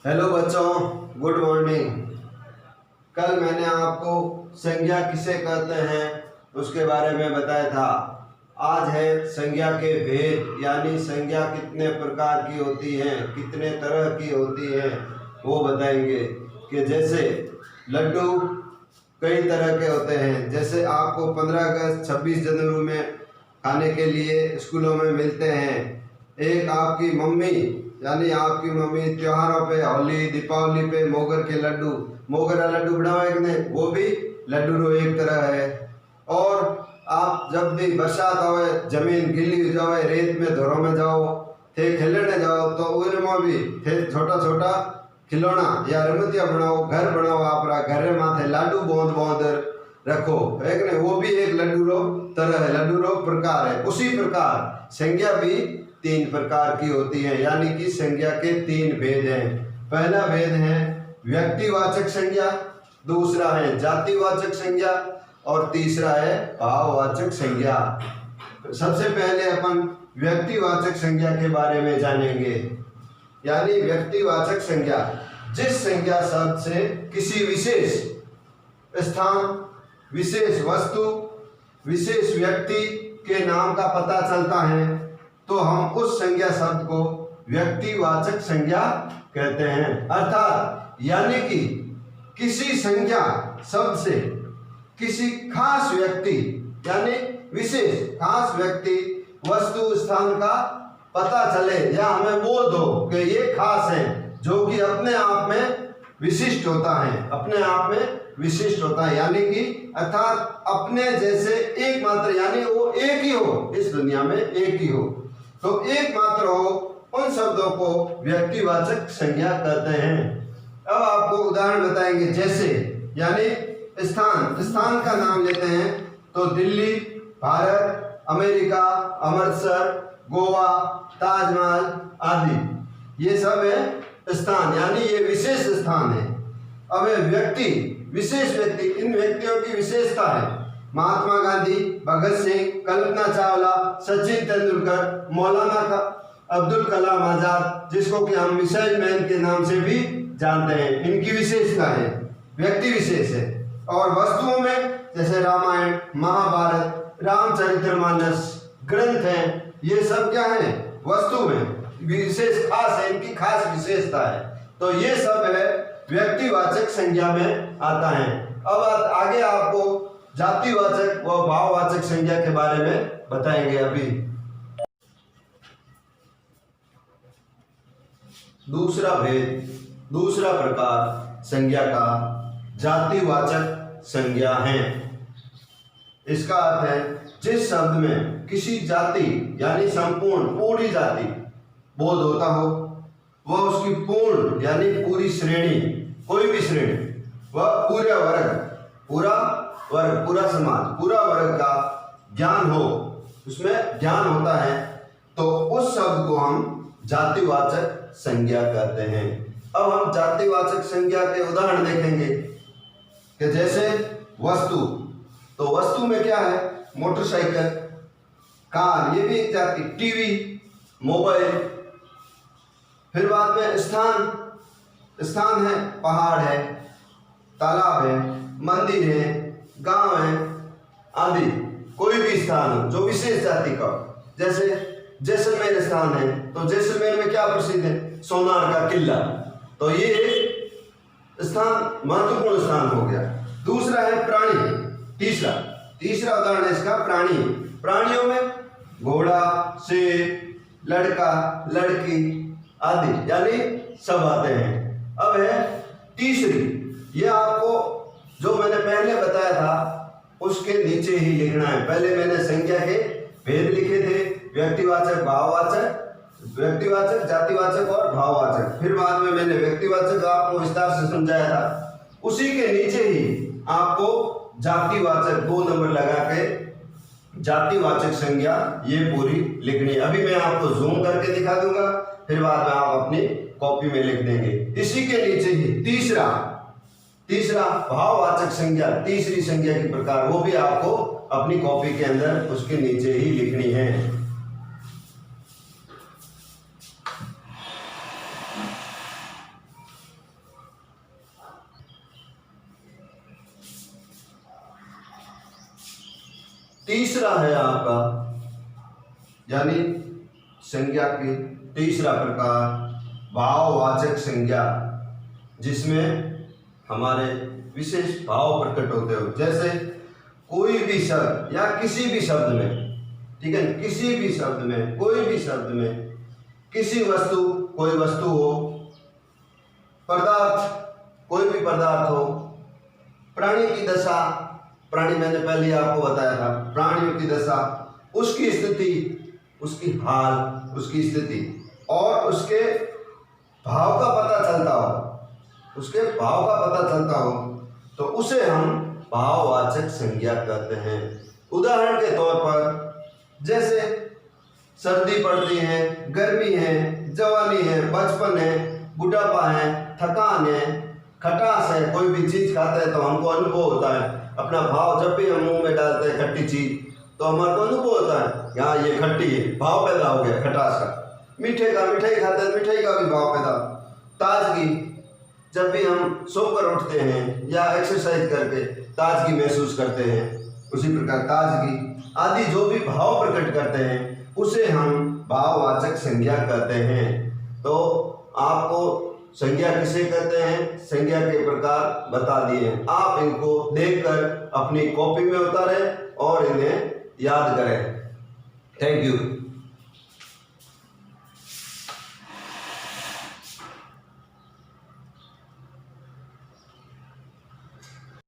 Hello बच्चों, good morning. कल मैंने आपको संज्ञा किसे कहते हैं उसके बारे में बताया था। आज है संज्ञा के भेद, यानी संज्ञा कितने प्रकार की होती हैं, कितने तरह की होती हैं, वो बताएंगे। कि जैसे लड्डू कई तरह के होते हैं। जैसे आपको 15 अगस्त 26 जनवरी में खाने के लिए स्कूलों में मिलते हैं। एक आपकी मम्मी, यानी आपकी मम्मी त्योहारों पे, होली दीपावली पे मोगर के लड्डू, मोगरा लड्डू बनावे कि नहीं, वो भी लड्डू रो एक तरह है। और आप जब भी बरसात आवे, जमीन गीली हो जावे, रेत में धोरों में जाओ थे खेलने जाओ, तो उनमें भी थे छोटा छोटा खिलौना या रमतिया बनाओ, घर बनाओ, आप घर माथे लाडू बोंद बोंद रखो, है कि नहीं। वो भी एक लड्डू रो तरह है, लड्डू रो प्रकार है। उसी प्रकार संज्ञा भी 3 प्रकार की होती है, यानी कि संज्ञा के 3 भेद हैं। पहला भेद है व्यक्तिवाचक संज्ञा, दूसरा है जातिवाचक संज्ञा और तीसरा है भाववाचक संज्ञा। सबसे पहले अपन व्यक्तिवाचक संज्ञा के बारे में जानेंगे। यानी व्यक्तिवाचक संज्ञा, जिस संज्ञा शब्द से किसी विशेष स्थान, विशेष वस्तु, विशेष व्यक्ति के नाम का पता चलता है, तो हम उस संज्ञा शब्द को व्यक्तिवाचक संज्ञा कहते हैं। अर्थात यानी कि किसी संज्ञा शब्द से किसी खास व्यक्ति, यानी विशेष खास व्यक्ति, वस्तु, स्थान का पता चले या हमें बोध हो कि ये खास है, जो कि अपने आप में विशिष्ट होता है, अपने आप में विशिष्ट होता है। यानी कि अर्थात अपने जैसे एकमात्र, यानी वो एक ही हो, इस दुनिया में एक ही हो, तो एकमात्र हो, उन शब्दों को व्यक्तिवाचक संज्ञा कहते हैं। अब आपको उदाहरण बताएंगे। जैसे यानी स्थान का नाम लेते हैं तो दिल्ली, भारत, अमेरिका, अमृतसर, गोवा, ताजमहल आदि, ये सब है स्थान, यानी ये विशेष स्थान है। अब व्यक्ति, विशेष व्यक्ति, इन व्यक्तियों की विशेषता है महात्मा गांधी, भगत सिंह, कल्पना चावला, सचिन तेंदुलकर, मौलाना अब्दुल कलाम आजाद, जिसको कि हम मिसाइल मैन के नाम से भी जानते हैं, इनकी विशेषता है, व्यक्ति विशेष है। और वस्तुओं में जैसे रामायण, महाभारत, रामचरितमानस ग्रंथ हैं, ये सब क्या है, वस्तु में विशेष खास है, इनकी खास विशेषता है। तो ये सब है व्यक्तिवाचक संज्ञा में आता है। अब आगे आपको जातिवाचक व भाववाचक संज्ञा के बारे में बताएंगे। अभी दूसरा भेद, दूसरा प्रकार संज्ञा का जातिवाचक संज्ञा है। इसका अर्थ है जिस शब्द में किसी जाति, यानी संपूर्ण, पूरी जाति बोध होता हो, वह उसकी पूर्ण यानी पूरी श्रेणी, कोई भी श्रेणी, वह पूरा वर्ग, पूरा समाज, पूरा वर्ग का ज्ञान हो, उसमें ज्ञान होता है, तो उस शब्द को हम जातिवाचक संज्ञा कहते हैं। अब हम जातिवाचक संज्ञा के उदाहरण देखेंगे कि जैसे वस्तु, तो वस्तु में क्या है, मोटरसाइकिल, कार, ये भी एक जाति, टीवी, मोबाइल। फिर बाद में स्थान है, पहाड़ है, तालाब है, मंदिर है, गांव है आदि, कोई भी स्थान हो जो विशेष जाति का। जैसे जैसलमेर स्थान है, तो जैसलमेर में क्या प्रसिद्ध है, सोनार का किला, तो ये स्थान महत्वपूर्ण स्थान हो गया। दूसरा है प्राणी, तीसरा उदाहरण है इसका प्राणी। प्राणियों में घोड़ा, शेर, लड़का, लड़की आदि, यानी सब आते हैं। अब है तीसरी, ये आपको जो मैंने पहले बताया था उसके नीचे ही लिखना है। पहले मैंने संज्ञा के भेद लिखे थे, व्यक्तिवाचक, भाववाचक, व्यक्तिवाचक, जातिवाचक और भाववाचक। फिर बाद में मैंने व्यक्तिवाचक आपको विस्तार से समझाया था। उसी के नीचे ही आपको जातिवाचक 2 नंबर लगा के जातिवाचक संज्ञा ये पूरी लिखनी है। अभी मैं आपको जूम करके दिखा दूंगा, फिर बाद में आप अपनी कॉपी में लिख देंगे। इसी के नीचे ही तीसरा भाववाचक संज्ञा, तीसरी संज्ञा की प्रकार, वो भी आपको अपनी कॉपी के अंदर उसके नीचे ही लिखनी है। तीसरा है आपका, यानी संज्ञा की तीसरा प्रकार भाववाचक संज्ञा, जिसमें हमारे विशेष भाव प्रकट होते हो। जैसे कोई भी शब्द या किसी भी शब्द में, ठीक है, किसी भी शब्द में, कोई भी शब्द में, किसी वस्तु, कोई वस्तु हो, पदार्थ, कोई भी पदार्थ हो, प्राणी की दशा, प्राणी मैंने पहले आपको बताया था, प्राणियों की दशा, उसकी स्थिति, उसकी हाल, उसकी स्थिति और उसके भाव का पता चलता हो, उसके भाव का पता चलता हो, तो उसे हम भाववाचक संज्ञा कहते हैं। उदाहरण के तौर पर जैसे सर्दी पड़ती है, गर्मी है, जवानी है, बचपन है, बुढ़ापा है, थकान है, खटास है, कोई भी चीज खाते हैं तो हमको अनुभव होता है अपना भाव। जब भी हम मुंह में डालते हैं खट्टी चीज तो हमारे को अनुभव होता है यहाँ ये खट्टी है, भाव पैदा हो गया खटास का। मीठे का, मिठाई खाते हैं, मिठाई का भी भाव पैदा। ताजगी, जब भी हम सोकर उठते हैं या एक्सरसाइज करके ताजगी महसूस करते हैं, उसी प्रकार ताजगी आदि जो भी भाव प्रकट करते हैं उसे हम भाववाचक संज्ञा कहते हैं। तो आपको संज्ञा किसे कहते हैं, संज्ञा के प्रकार बता दिए हैं। आप इनको देखकर अपनी कॉपी में उतारें और इन्हें याद करें। Thank you.